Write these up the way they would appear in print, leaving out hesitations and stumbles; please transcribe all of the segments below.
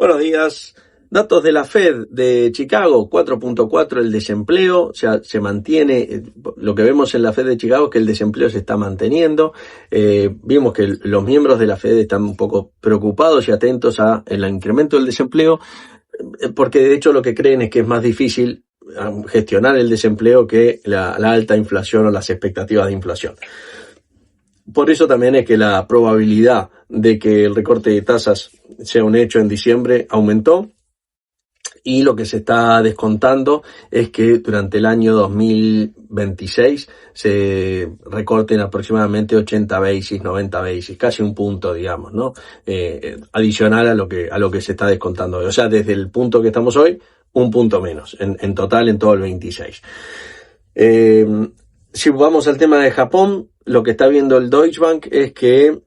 Buenos días. Datos de la Fed de Chicago, 4.4 el desempleo, o sea, se mantiene, lo que vemos en la Fed de Chicago es que el desempleo se está manteniendo. Vimos que los miembros de la Fed están un poco preocupados y atentos al incremento del desempleo, porque de hecho lo que creen es que es más difícil gestionar el desempleo que la alta inflación o las expectativas de inflación. Por eso también es que la probabilidad de que el recorte de tasas sea un hecho en diciembre aumentó, y lo que se está descontando es que durante el año 2026 se recorten aproximadamente 80 basis, 90 basis, casi un punto, digamos, ¿no? Adicional a lo que se está descontando hoy. O sea, desde el punto que estamos hoy, un punto menos, en total en todo el 26. Si vamos al tema de Japón, lo que está viendo el Deutsche Bank es que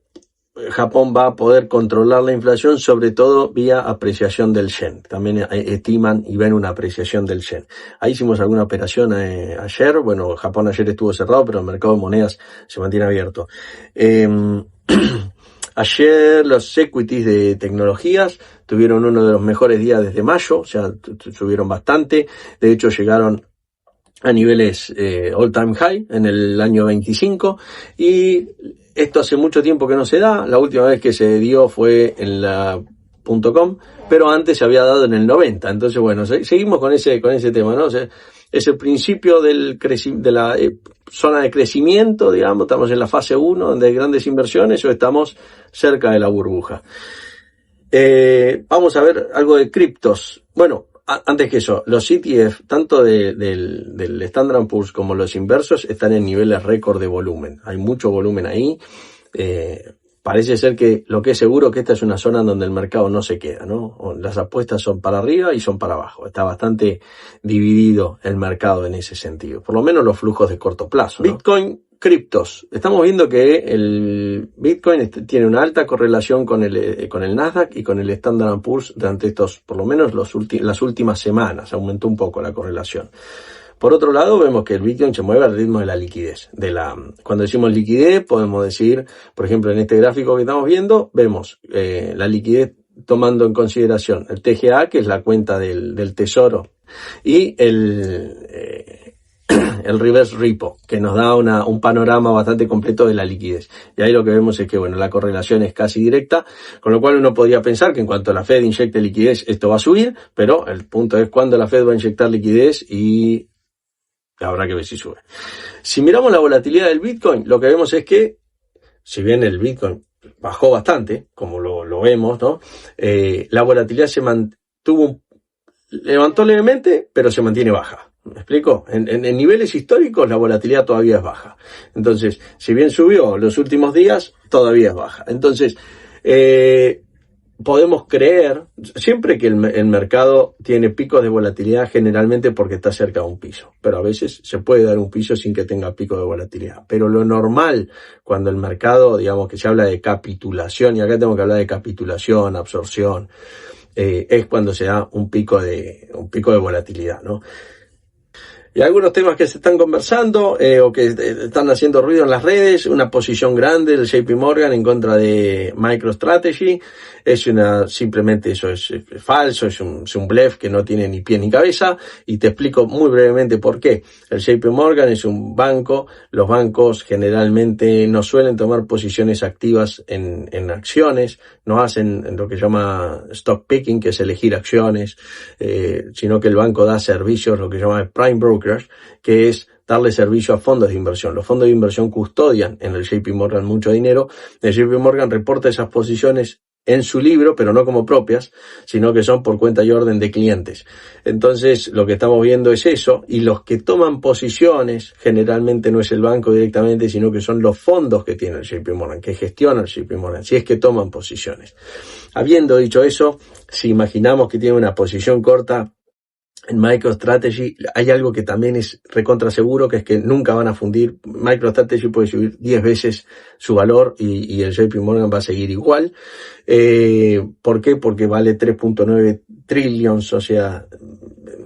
Japón va a poder controlar la inflación, sobre todo vía apreciación del yen. También estiman y ven una apreciación del yen. Ahí hicimos alguna operación ayer. Bueno, Japón ayer estuvo cerrado, pero el mercado de monedas se mantiene abierto. Ayer los equities de tecnologías tuvieron uno de los mejores días desde mayo, o sea, subieron bastante. De hecho, llegaron a niveles all time high en el año 25, y esto hace mucho tiempo que no se da. La última vez que se dio fue en la .com, pero antes se había dado en el 90. Entonces, bueno, seguimos con ese tema, ¿no? O sea, es el principio de la zona de crecimiento, digamos. Estamos en la fase 1, donde hay grandes inversiones, o estamos cerca de la burbuja. Vamos a ver algo de criptos. Bueno, antes que eso, los ETF, tanto del Standard & Poor's como los inversos, están en niveles récord de volumen. Hay mucho volumen ahí. Parece ser que lo que es seguro que esta es una zona donde el mercado no se queda, ¿no? Las apuestas son para arriba y son para abajo. Está bastante dividido el mercado en ese sentido. Por lo menos los flujos de corto plazo, ¿no? Bitcoin, criptos. Estamos viendo que el Bitcoin tiene una alta correlación con el Nasdaq y con el Standard & Poor's durante estos, por lo menos las últimas semanas. Aumentó un poco la correlación. Por otro lado, vemos que el Bitcoin se mueve al ritmo de la liquidez. Cuando decimos liquidez, podemos decir, por ejemplo, en este gráfico que estamos viendo, vemos la liquidez tomando en consideración el TGA, que es la cuenta del tesoro, y el reverse repo, que nos da un panorama bastante completo de la liquidez. Y ahí lo que vemos es que, bueno, la correlación es casi directa, con lo cual uno podría pensar que en cuanto la Fed inyecte liquidez, esto va a subir, pero el punto es cuándo la Fed va a inyectar liquidez, y habrá que ver si sube. Si miramos la volatilidad del Bitcoin, lo que vemos es que, si bien el Bitcoin bajó bastante, como lo vemos, ¿no? La volatilidad levantó levemente, pero se mantiene baja. ¿Me explico? En niveles históricos la volatilidad todavía es baja. Entonces, si bien subió los últimos días, todavía es baja. Entonces, podemos creer siempre que el mercado tiene picos de volatilidad, generalmente porque está cerca de un piso, pero a veces se puede dar un piso sin que tenga pico de volatilidad. Pero lo normal, cuando el mercado, digamos que se habla de capitulación, y acá tengo que hablar de capitulación, absorción, es cuando se da un pico de volatilidad, ¿no? Y algunos temas que se están conversando o que están haciendo ruido en las redes: una posición grande del JP Morgan en contra de MicroStrategy. Simplemente eso es falso, es un bluff que no tiene ni pie ni cabeza, y te explico muy brevemente por qué. El JP Morgan es un banco. Los bancos generalmente no suelen tomar posiciones activas en acciones, no hacen lo que llama stock picking, que es elegir acciones, sino que el banco da servicios, lo que llama prime broker, que es darle servicio a fondos de inversión. Los fondos de inversión custodian en el JP Morgan mucho dinero. El JP Morgan reporta esas posiciones en su libro, pero no como propias, sino que son por cuenta y orden de clientes. Entonces, lo que estamos viendo es eso, y los que toman posiciones generalmente no es el banco directamente, sino que son los fondos que tiene el JP Morgan, que gestionan el JP Morgan, si es que toman posiciones. Habiendo dicho eso, si imaginamos que tiene una posición corta en MicroStrategy, hay algo que también es recontra seguro, que es que nunca van a fundir. MicroStrategy puede subir 10 veces su valor y el JP Morgan va a seguir igual. ¿Por qué? Porque vale 3.9 trillions, o sea,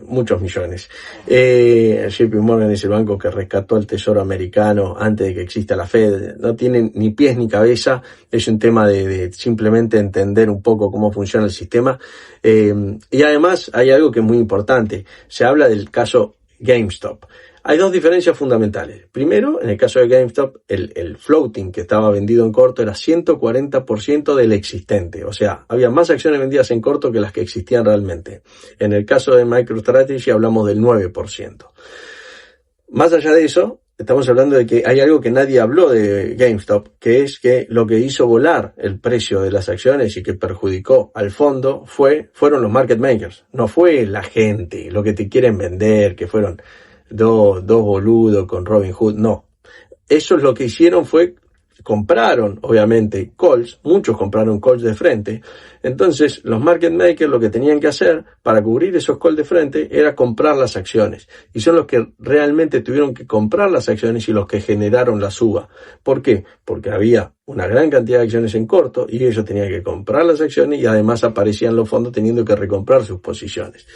muchos millones. JP Morgan es el banco que rescató al Tesoro americano antes de que exista la Fed. No tiene ni pies ni cabeza. Es un tema de simplemente entender un poco cómo funciona el sistema. Y además hay algo que es muy importante. Se habla del caso GameStop. Hay dos diferencias fundamentales. Primero, en el caso de GameStop, el floating que estaba vendido en corto era 140% del existente. O sea, había más acciones vendidas en corto que las que existían realmente. En el caso de MicroStrategy hablamos del 9%. Más allá de eso, estamos hablando de que hay algo que nadie habló de GameStop, que es que lo que hizo volar el precio de las acciones y que perjudicó al fondo fueron los market makers. No fue la gente, lo que te quieren vender, que fueron dos boludos con Robinhood, no. Eso es lo que hicieron compraron, obviamente, calls, muchos compraron calls de frente. Entonces, los market makers lo que tenían que hacer para cubrir esos calls de frente era comprar las acciones. Y son los que realmente tuvieron que comprar las acciones y los que generaron la suba. ¿Por qué? Porque había una gran cantidad de acciones en corto y ellos tenían que comprar las acciones y además aparecían los fondos teniendo que recomprar sus posiciones.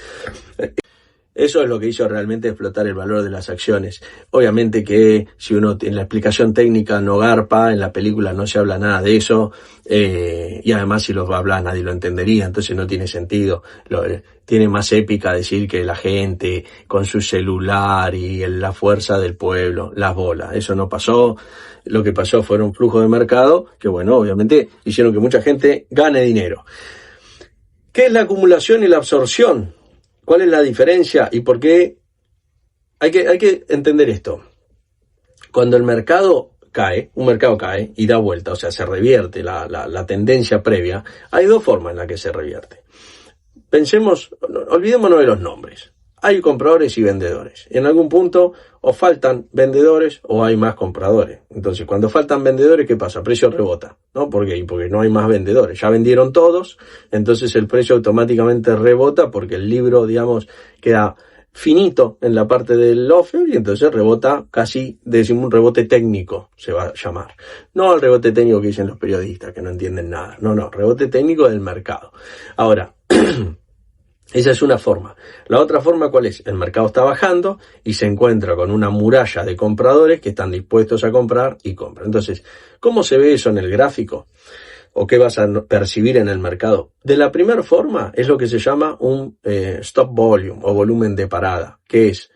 Eso es lo que hizo realmente explotar el valor de las acciones. Obviamente que si uno en la explicación técnica no garpa, en la película no se habla nada de eso, y además si los va a hablar nadie lo entendería, entonces no tiene sentido. Tiene más épica decir que la gente con su celular y la fuerza del pueblo, las bolas. Eso no pasó. Lo que pasó fue un flujo de mercado que, bueno, obviamente hicieron que mucha gente gane dinero. ¿Qué es la acumulación y la absorción? ¿Cuál es la diferencia y por qué? Hay que entender esto. Cuando el mercado cae, un mercado cae y da vuelta, o sea, se revierte la tendencia previa, hay dos formas en las que se revierte. Olvidémonos de los nombres. Hay compradores y vendedores. En algún punto o faltan vendedores o hay más compradores. Entonces, cuando faltan vendedores, ¿qué pasa? El precio rebota, ¿no? ¿Por qué? Porque no hay más vendedores. Ya vendieron todos, entonces el precio automáticamente rebota porque el libro, digamos, queda finito en la parte del offer y entonces rebota casi, decimos un rebote técnico, se va a llamar. No el rebote técnico que dicen los periodistas, que no entienden nada. No, rebote técnico del mercado. Ahora, esa es una forma. La otra forma, ¿cuál es? El mercado está bajando y se encuentra con una muralla de compradores que están dispuestos a comprar y compran. Entonces, ¿cómo se ve eso en el gráfico? ¿O qué vas a percibir en el mercado? De la primera forma es lo que se llama un stop volume o volumen de parada, que es,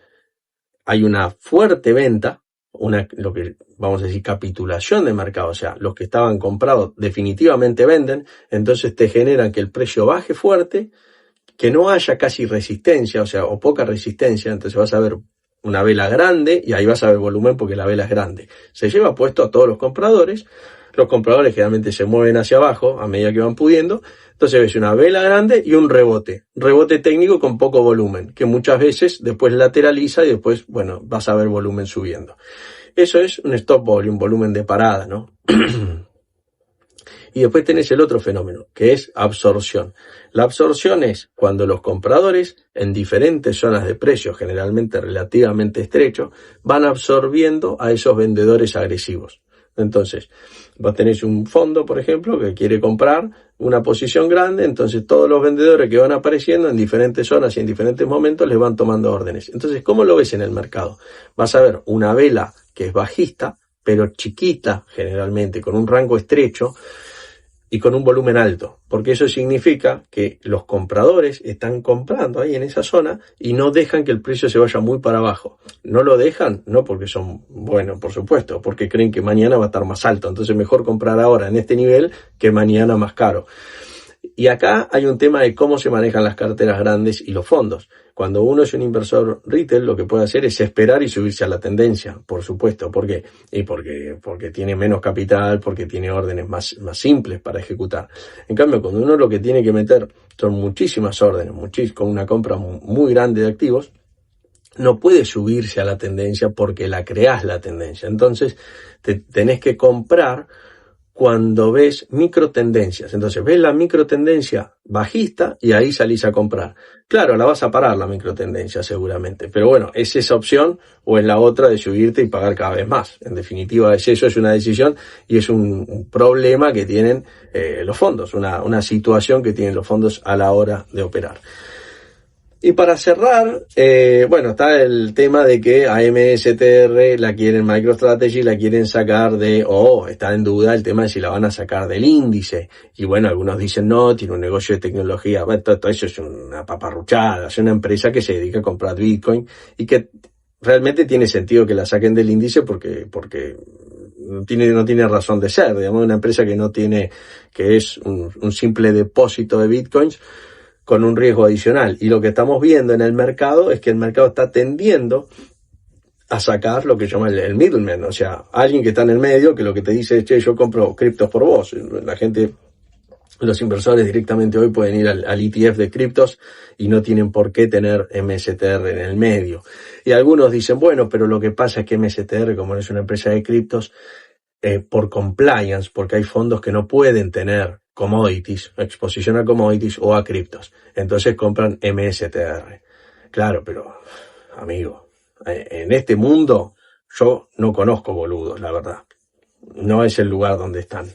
hay una fuerte venta, lo que vamos a decir capitulación de mercado, o sea, los que estaban comprados definitivamente venden, entonces te generan que el precio baje fuerte, que no haya casi resistencia, o sea, o poca resistencia, entonces vas a ver una vela grande y ahí vas a ver volumen porque la vela es grande. Se lleva puesto a todos los compradores generalmente se mueven hacia abajo a medida que van pudiendo, entonces ves una vela grande y un rebote técnico con poco volumen, que muchas veces después lateraliza y después, bueno, vas a ver volumen subiendo. Eso es un stop volume, volumen de parada, ¿no? Y después tenés el otro fenómeno, que es absorción. La absorción es cuando los compradores en diferentes zonas de precio, generalmente relativamente estrechos, van absorbiendo a esos vendedores agresivos. Entonces, vos tenés un fondo, por ejemplo, que quiere comprar una posición grande, entonces todos los vendedores que van apareciendo en diferentes zonas y en diferentes momentos les van tomando órdenes. Entonces, ¿cómo lo ves en el mercado? Vas a ver una vela que es bajista, pero chiquita, generalmente, con un rango estrecho, y con un volumen alto, porque eso significa que los compradores están comprando ahí en esa zona y no dejan que el precio se vaya muy para abajo. No lo dejan, no porque son buenos, por supuesto, porque creen que mañana va a estar más alto, entonces mejor comprar ahora en este nivel que mañana más caro. Y acá hay un tema de cómo se manejan las carteras grandes y los fondos. Cuando uno es un inversor retail, lo que puede hacer es esperar y subirse a la tendencia, por supuesto. ¿Por qué? Y porque tiene menos capital, porque tiene órdenes más simples para ejecutar. En cambio, cuando uno lo que tiene que meter son muchísimas órdenes, con una compra muy grande de activos, no puede subirse a la tendencia porque la creás la tendencia. Entonces, tenés que comprar cuando ves microtendencias. Entonces ves la microtendencia bajista y ahí salís a comprar. Claro, la vas a parar la microtendencia seguramente, pero bueno, es esa opción o es la otra de subirte y pagar cada vez más. En definitiva, eso es una decisión y es un problema que tienen los fondos, una situación que tienen los fondos a la hora de operar. Y para cerrar, bueno, está el tema de que a MSTR la quieren, MicroStrategy la quieren sacar está en duda el tema de si la van a sacar del índice. Y bueno, algunos dicen no, tiene un negocio de tecnología. Bueno, todo eso es una paparruchada, es una empresa que se dedica a comprar Bitcoin y que realmente tiene sentido que la saquen del índice porque no tiene razón de ser, digamos, una empresa que es un simple depósito de Bitcoins con un riesgo adicional. Y lo que estamos viendo en el mercado es que el mercado está tendiendo a sacar lo que llama el middleman, o sea, alguien que está en el medio, que lo que te dice es, che, yo compro criptos por vos. La gente, los inversores directamente hoy pueden ir al ETF de criptos y no tienen por qué tener MSTR en el medio. Y algunos dicen, bueno, pero lo que pasa es que MSTR, como no es una empresa de criptos, por compliance, porque hay fondos que no pueden tener commodities, exposición a commodities o a criptos. Entonces compran MSTR. Claro, pero, amigo, en este mundo yo no conozco boludos, la verdad. No es el lugar donde están.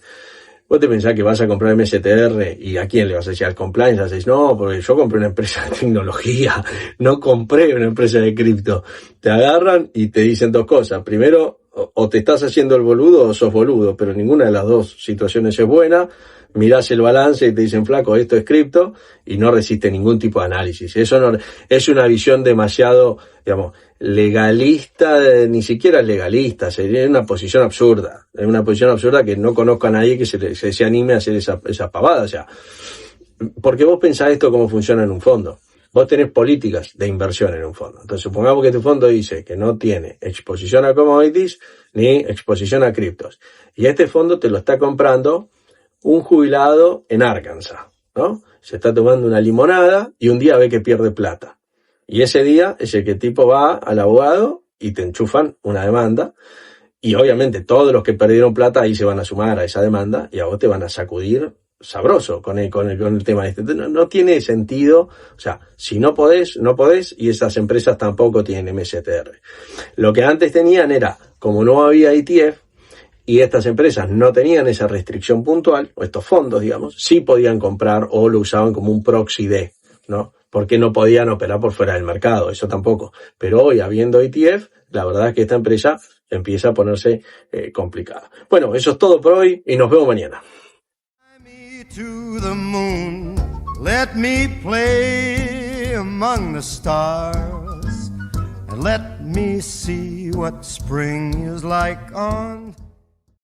Vos te pensás que vas a comprar MSTR y ¿a quién le vas a decir? Al compliance, decís, no, porque yo compré una empresa de tecnología, no compré una empresa de cripto. Te agarran y te dicen dos cosas. Primero, o te estás haciendo el boludo o sos boludo, pero ninguna de las dos situaciones es buena. Mirás el balance y te dicen, flaco, esto es cripto, y no resiste ningún tipo de análisis. Eso no, es una visión demasiado, digamos, legalista, ni siquiera legalista, sería una posición absurda. Es una posición absurda que no conozco a nadie que se anime a hacer esa pavada. O sea, porque vos pensás esto cómo funciona en un fondo. Vos tenés políticas de inversión en un fondo. Entonces, supongamos que tu fondo dice que no tiene exposición a commodities ni exposición a criptos. Y este fondo te lo está comprando un jubilado en Arkansas, ¿no? Se está tomando una limonada y un día ve que pierde plata. Y ese día es el que el tipo va al abogado y te enchufan una demanda. Y obviamente todos los que perdieron plata ahí se van a sumar a esa demanda y a vos te van a sacudir sabroso con el tema este. No tiene sentido, o sea, si no podés, no podés, y esas empresas tampoco tienen MSTR. Lo que antes tenían era, como no había ETF, y estas empresas no tenían esa restricción puntual, o estos fondos, digamos, sí podían comprar o lo usaban como un proxy de, ¿no? Porque no podían operar por fuera del mercado, eso tampoco. Pero hoy, habiendo ETF, la verdad es que esta empresa empieza a ponerse complicada. Bueno, eso es todo por hoy y nos vemos mañana. To the moon, let me play among the stars, and let me see what spring is like on